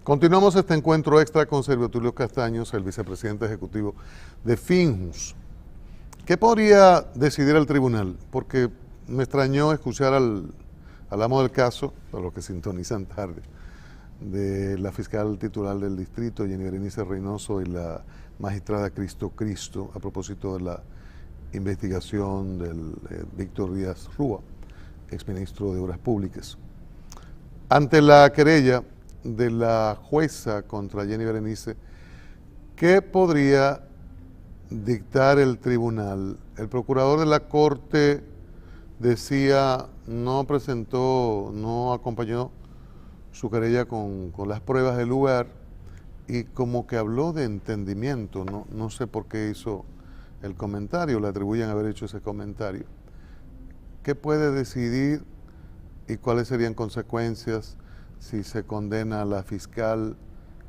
Continuamos este encuentro extra con Servio Tulio Castaños, el vicepresidente ejecutivo de Finjus. ¿Qué podría decidir el tribunal? Porque me extrañó escuchar al amo del caso, a los que sintonizan tarde, de la fiscal titular del distrito, Jenny Berenice Reynoso, y la magistrada Cristo a propósito de la investigación del Víctor Díaz Rúa, exministro de Obras Públicas. Ante la querella de la jueza contra Jenny Berenice, ¿qué podría dictar el tribunal? El procurador de la Corte decía, no acompañó su querella con las pruebas del lugar, y como que habló de entendimiento, no sé por qué hizo el comentario, le atribuyen haber hecho ese comentario. ¿Qué puede decidir y cuáles serían consecuencias si se condena a la fiscal?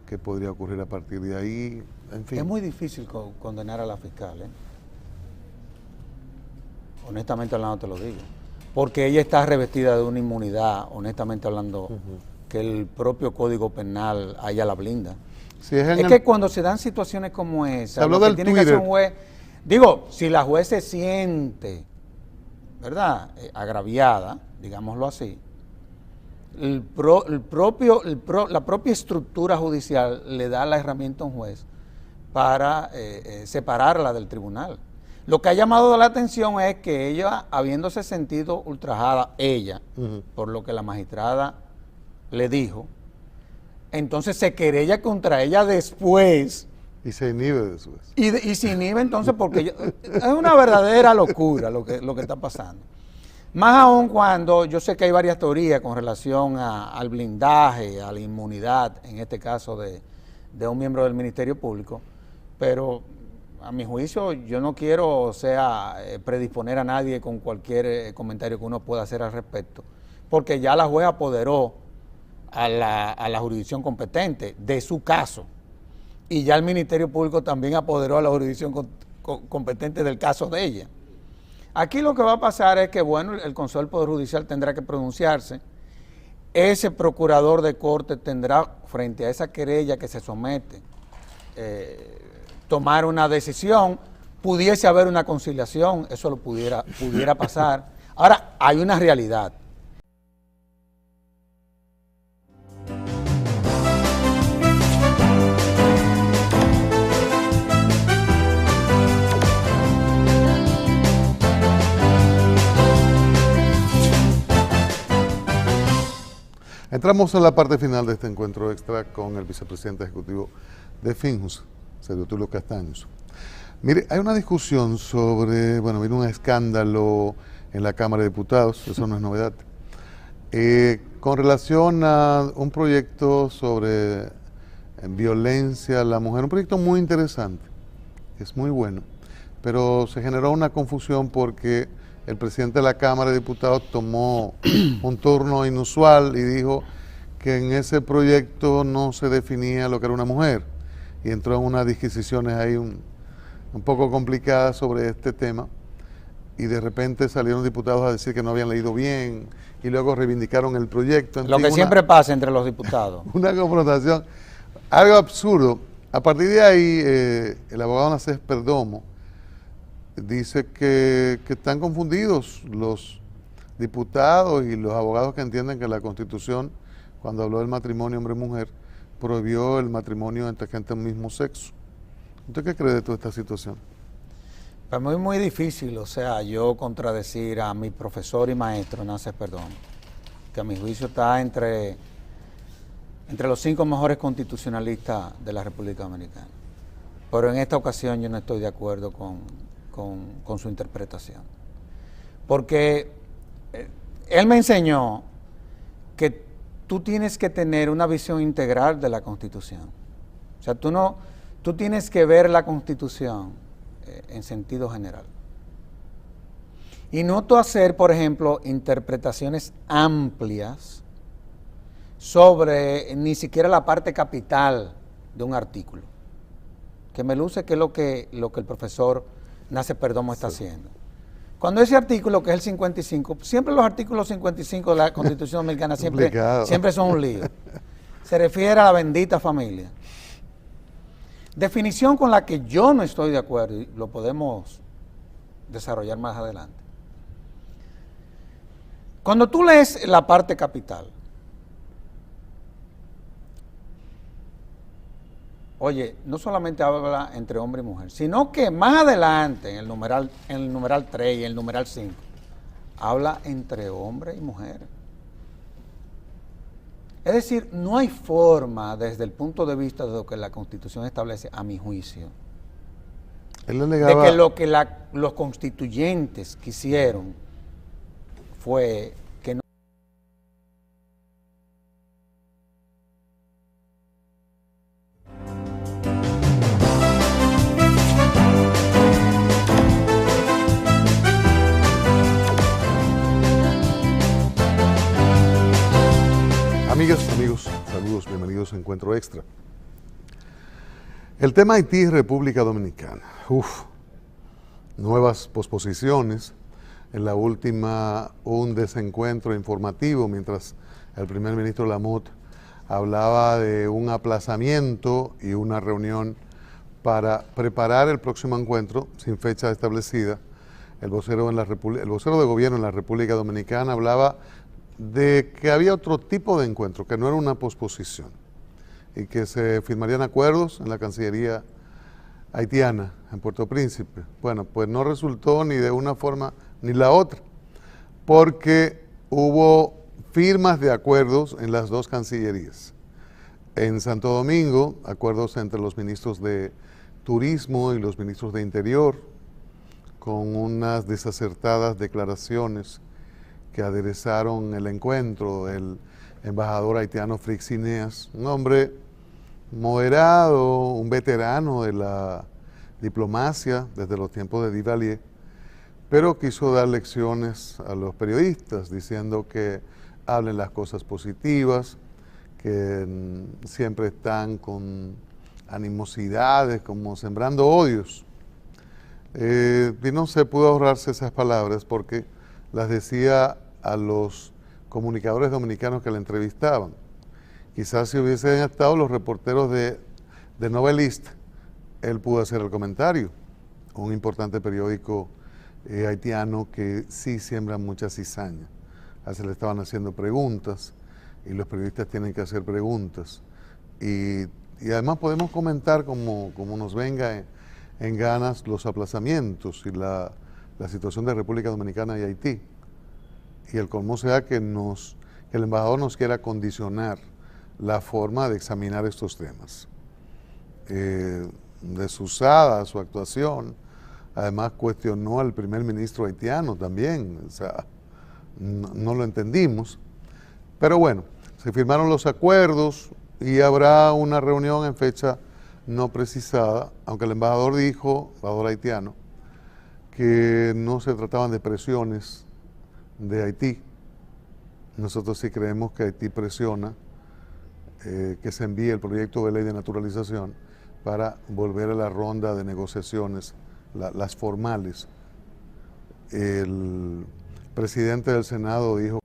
¿Qué podría ocurrir a partir de ahí? En fin. Es muy difícil condenar a la fiscal, honestamente hablando te lo digo, porque ella está revestida de una inmunidad, honestamente hablando, que el propio Código Penal a ella la blinda. Si es que cuando se dan situaciones como esa, habló lo que del tiene Twitter. que hacer un juez, digo, si la juez se siente, ¿verdad?, agraviada, digámoslo así, la propia estructura judicial le da la herramienta a un juez para separarla del tribunal. Lo que ha llamado la atención es que ella, habiéndose sentido ultrajada, por lo que la magistrada le dijo, entonces se querella contra ella después. Y se inhibe después. Y se inhibe entonces porque es una verdadera locura lo que está pasando. Más aún cuando yo sé que hay varias teorías con relación al blindaje, a la inmunidad, en este caso de un miembro del Ministerio Público, pero a mi juicio yo no quiero, predisponer a nadie con cualquier comentario que uno pueda hacer al respecto, porque ya la juez apoderó a la jurisdicción competente de su caso, y ya el Ministerio Público también apoderó a la jurisdicción competente del caso de ella. Aquí lo que va a pasar es que, bueno, el Consejo del Poder Judicial tendrá que pronunciarse. Ese procurador de corte tendrá, frente a esa querella que se somete, tomar una decisión. Pudiese haber una conciliación, eso lo pudiera pasar. Ahora, hay una realidad. Entramos en la parte final de este encuentro extra con el vicepresidente ejecutivo de Finjus, Servio Tulio Castaños. Mire, hay una discusión sobre, vino un escándalo en la Cámara de Diputados, eso no es novedad, con relación a un proyecto sobre violencia a la mujer, un proyecto muy interesante, es muy bueno, pero se generó una confusión porque el presidente de la Cámara de Diputados tomó un turno inusual y dijo que en ese proyecto no se definía lo que era una mujer, y entró en unas disquisiciones ahí un poco complicadas sobre este tema, y de repente salieron diputados a decir que no habían leído bien, y luego reivindicaron el proyecto. Lo que siempre pasa entre los diputados. Una confrontación, algo absurdo. A partir de ahí, el abogado Nacés Perdomo dice que están confundidos los diputados y los abogados que entienden que la Constitución, cuando habló del matrimonio hombre-mujer, prohibió el matrimonio entre gente del mismo sexo. ¿Usted qué cree de toda esta situación? Pues muy difícil, yo contradecir a mi profesor y maestro Nacés Perdomo, que a mi juicio está entre los 5 mejores constitucionalistas de la República Dominicana. Pero en esta ocasión yo no estoy de acuerdo con su interpretación. Porque él me enseñó que tú tienes que tener una visión integral de la Constitución. O sea, tú tienes que ver la Constitución en sentido general. Y no tú hacer, por ejemplo, interpretaciones amplias sobre ni siquiera la parte capital de un artículo. Que me luce que es lo que el profesor Nacés Perdomo está haciendo. Cuando ese artículo, que es el 55, siempre los artículos 55 de la Constitución Dominicana siempre son un lío. se refiere a la bendita familia. Definición con la que yo no estoy de acuerdo y lo podemos desarrollar más adelante. Cuando tú lees la parte capital, oye, no solamente habla entre hombre y mujer, sino que más adelante en el numeral 3 y el numeral 5, habla entre hombre y mujer. Es decir, no hay forma desde el punto de vista de lo que la Constitución establece, a mi juicio, Él alegaba, de que lo que los constituyentes quisieron fue que no. Amigas, amigos, saludos, bienvenidos a Encuentro Extra. El tema Haití y República Dominicana. Nuevas posposiciones. En la última, un desencuentro informativo, mientras el primer ministro Lamotte hablaba de un aplazamiento y una reunión para preparar el próximo encuentro sin fecha establecida. El vocero de gobierno en la República Dominicana hablaba de que había otro tipo de encuentro, que no era una posposición, y que se firmarían acuerdos en la Cancillería haitiana, en Puerto Príncipe. Bueno, pues no resultó ni de una forma ni la otra, porque hubo firmas de acuerdos en las dos cancillerías. En Santo Domingo, acuerdos entre los ministros de Turismo y los ministros de Interior, con unas desacertadas declaraciones que aderezaron el encuentro del embajador haitiano Frix Ineas, un hombre moderado, un veterano de la diplomacia desde los tiempos de Duvalier, pero quiso dar lecciones a los periodistas diciendo que hablen las cosas positivas, que siempre están con animosidades, como sembrando odios. Y no se pudo ahorrarse esas palabras porque las decía a los comunicadores dominicanos que la entrevistaban. Quizás si hubiesen estado los reporteros de Novelist, él pudo hacer el comentario. Un importante periódico haitiano que sí siembra mucha cizaña. Se le estaban haciendo preguntas y los periodistas tienen que hacer preguntas. Y además podemos comentar como nos venga en ganas los aplazamientos y la situación de República Dominicana y Haití. Y el colmo sea que el embajador nos quiera condicionar la forma de examinar estos temas. Desusada su actuación, además cuestionó al primer ministro haitiano también, o sea, no lo entendimos. Pero bueno, se firmaron los acuerdos y habrá una reunión en fecha no precisada, aunque el embajador haitiano, que no se trataban de presiones de Haití. Nosotros sí creemos que Haití presiona que se envíe el proyecto de ley de naturalización para volver a la ronda de negociaciones, las formales. El presidente del Senado dijo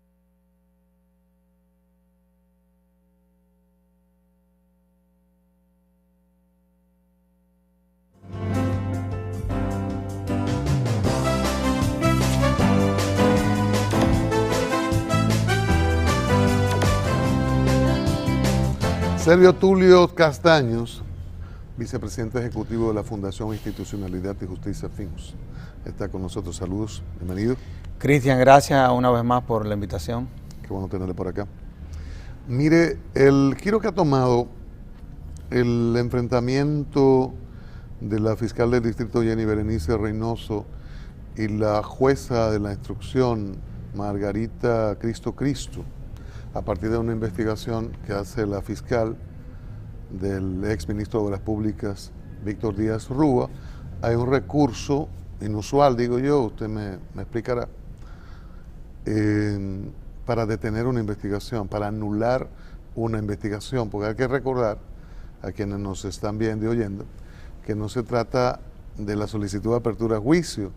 Sergio Tulio Castaños, vicepresidente ejecutivo de la Fundación Institucionalidad y Justicia FINJUS, está con nosotros. Saludos, bienvenido. Cristian, gracias una vez más por la invitación. Qué bueno tenerle por acá. Mire, el giro que ha tomado el enfrentamiento de la fiscal del distrito Jenny Berenice Reynoso y la jueza de la instrucción Margarita Cristo, a partir de una investigación que hace la fiscal del ex ministro de Obras Públicas, Víctor Díaz Rúa, hay un recurso inusual, digo yo, usted me explicará, para detener una investigación, para anular una investigación, porque hay que recordar a quienes nos están viendo y oyendo que no se trata de la solicitud de apertura a juicio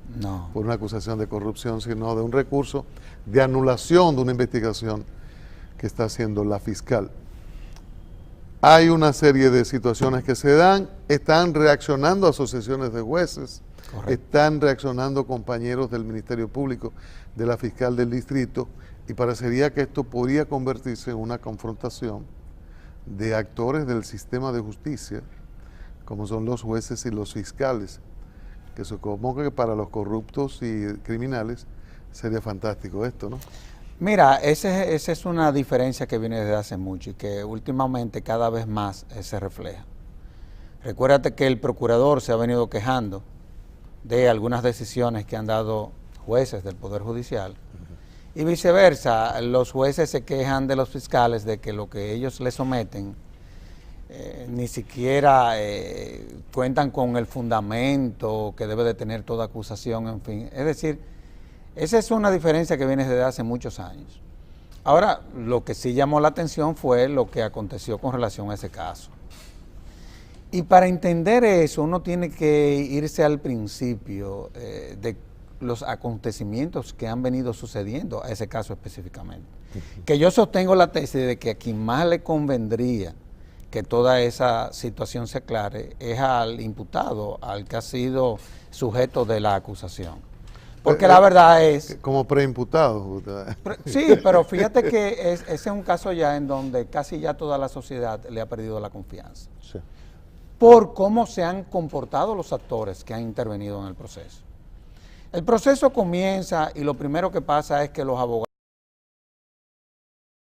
por una acusación de corrupción, sino de un recurso de anulación de una investigación que está haciendo la fiscal. hay una serie de situaciones que se dan, están reaccionando asociaciones de jueces, Correcto. están reaccionando compañeros del Ministerio Público, de la fiscal del distrito, y parecería que esto podría convertirse en una confrontación de actores del sistema de justicia, como son los jueces y los fiscales, que supongo que para los corruptos y criminales sería fantástico esto, ¿no? Mira, esa es una diferencia que viene desde hace mucho y que últimamente cada vez más se refleja. Recuérdate que el procurador se ha venido quejando de algunas decisiones que han dado jueces del Poder Judicial y viceversa, los jueces se quejan de los fiscales de que lo que ellos le someten ni siquiera cuentan con el fundamento que debe de tener toda acusación, en fin. Es decir, esa es una diferencia que viene desde hace muchos años. Ahora, lo que sí llamó la atención fue lo que aconteció con relación a ese caso. Y para entender eso, uno tiene que irse al principio de los acontecimientos que han venido sucediendo a ese caso específicamente. Que yo sostengo la tesis de que a quien más le convendría que toda esa situación se aclare es al imputado, al que ha sido sujeto de la acusación. Porque la verdad es... Como preimputado. Sí, pero fíjate que ese es un caso ya en donde casi ya toda la sociedad le ha perdido la confianza. Sí. Por cómo se han comportado los actores que han intervenido en el proceso. El proceso comienza y lo primero que pasa es que los abogados